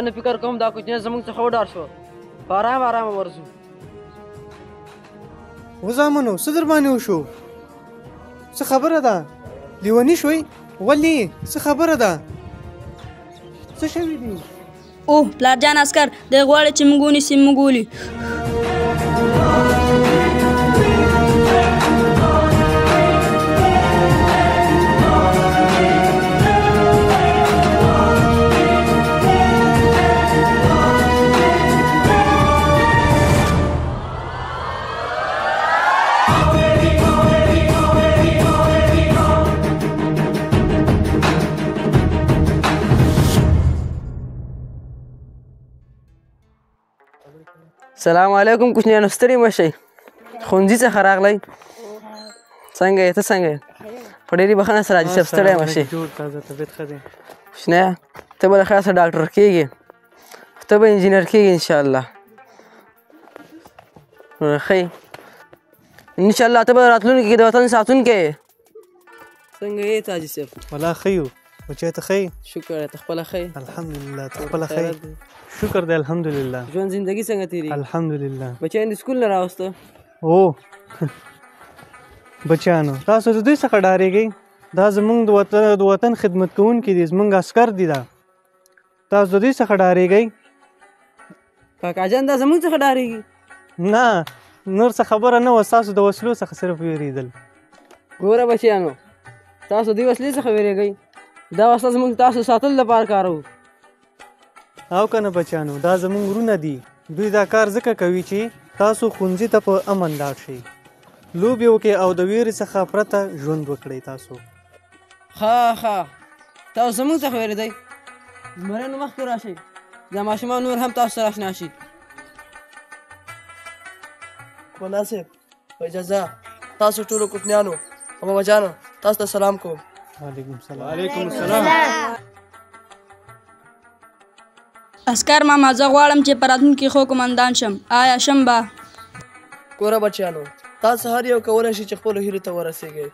نو فکر کوم دا کوچنی زموږ څخه وډار شو په ارام ارام ورځو. وزامنو څه در باندې وشو؟ څه خبره ده؟ لیونی شوي؟ ولې څه خبره ده؟ څه شوي دي؟ اوه پلارجان عسکر دی غواړي چې موږ ونیسي موږ ولي. سلام علیکم کوچنیانو، ستړي مه شئ. ښوونځي څخه راغلی؟ څنګه یې؟ ته څنګه یې؟ په ډېرې بښنه سره حاجي صاحب ستړی مه شئ. کوچنیه ته به له خیر سره ډاکټر کېږې، ته به انجینر کېږې انشاءالله. ښه انشاءالله ته به راتلونکي کې د وطن ساتونکی یې. څنګه یې ته حاجي صاحب؟ والله ښه یو. بچی ته ښه یې؟ شکر دی. ته خپله ښه یې؟ الحمدلله. ته خپله ښه یې؟ شکر دی الحمدلله. ژوند زندگی څنګه تېرېږي؟ الحمدلله. بچیان د سکول نه راوسته؟ او بچیانو تاسو د دوی څخه ډارېږئ؟ دا زموږ د وطن خدمت کوونکي دي، زموږ عسکر دي. دا تاسو د دوی څخه ډارېږئ؟ کاکاجان دا زموږ څخه ډارېږي؟ نه نور څه خبره نه وه، ستاسو د وسلو څخه صرف وېرېدل. ګوره بچیانو تاسو دې وسلې څخه وېرېږئ، دا وسله زموږ تاسو ساتلو لپاره کاروو. او که نه بچیانو دا زموږ وروڼه دي، دوی دا کار ځکه کوي چې تاسو ښوونځي ته په امن لاړ شئ، لوبې وکړئ او د ویرې څخه پرته ژوند وکړئ. تاسو ښه تاسو زموږ څخه وېرېدئ، زمریانو مخکې راشئ، دا ماشومان نور هم تاسو سره اشنا شي. مولانا صاحب په اجازه تاسو ټولو کوچنیانو او باباجانو تاسو ته سلام کوم. وعلیکم السلام. وعلیکم السلام. عسکر ماما زه غواړم چې په راتلونکي ښه قمندان شم. آیا شم به؟ ګوره بچیانو تاسو هر یو کولی شي چې خپلو هیلو ته ورسیږئ،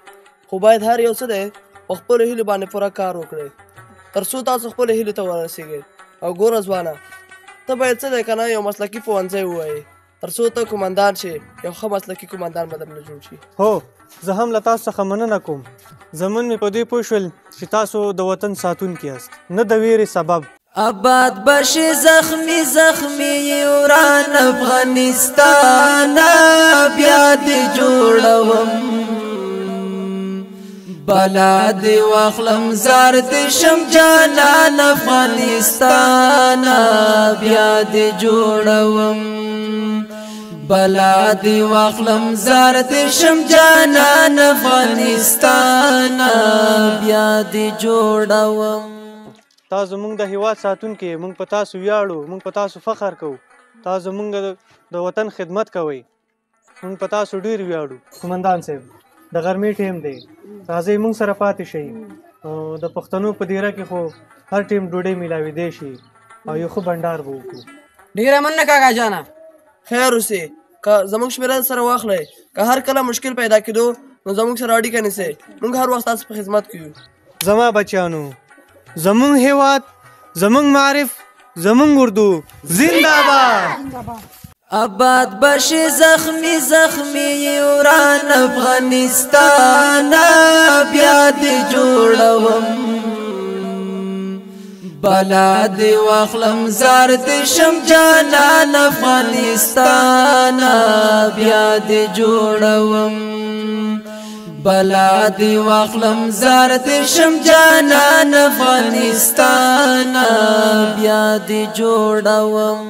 خو باید هر یو څه دی په خپلو هیلو باندې پوره کار وکړئ تر څو تاسو خپلو هیلو ته ورسیږئ. او ګوره ځوانه ته باید څه دی که نه یو مسلکي ښوونځی ووایې تر څو ته قمندان شې، یو ښه مسلکي قمندان به درنه جوړ شي. هو زه هم له تاسو څخه مننه کوم. زمون مې په دې پوه شول چې تاسو د وطن ساتونکي یاست، نه د ویرې سبب. آباد بشي زخمی زخمی وران افغانستان بیا دې جوړوم، بلا دې واخلم زار دې شم جانان افغانستان بیا دې جوړوم، بلا دې واخلم زار دې شم جانان افغانستان بیا دې جوړوم. تاسو زموږ د هیواد ساتونکي، موږ په تاسو ویاړو، موږ په تاسو فخر کوو. تاسو زموږ د وطن خدمت کوئ، موږ په تاسو ډېر ویاړو. قمندان صاحب د غرمې ټیم دی، راځئ موږ سره پاتې شئ. د پښتنو په دیره کې خو هر ټیم ډوډۍ میلاوېدی شي او یو ښه بنډار به وکړو. ډېره مننه کاکاجانه. خیر اوسې، که زموږ شمېره سره واخلئ، که هر کله مشکل پیدا کېدو نو زموږ سره اړیکه نیسئ، موږ هر وخت تاسو په خدمت کې یو. زما بچیانو زمون هیواد، زمون معرف، زمون اردو زنده باد. آباد بشي زخمی زخمی وران افغانستان بیا دې جوړوم، بلا دې واخلم زار دې شم جانان افغانستان بیا دې جوړوم، بلا دې واخلم زار دې شم جانان افغانستان بیا دې جوړوم.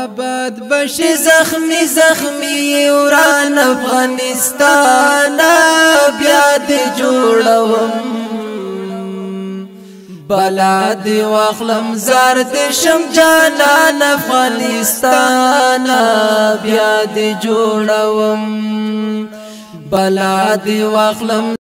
آباد بشي زخمی زخمی وران افغانستان بیا دې جوړوم، بلا دې واخلم زار دې شم جانان افغانستان بیا دې جوړوم، بلا دې واخلم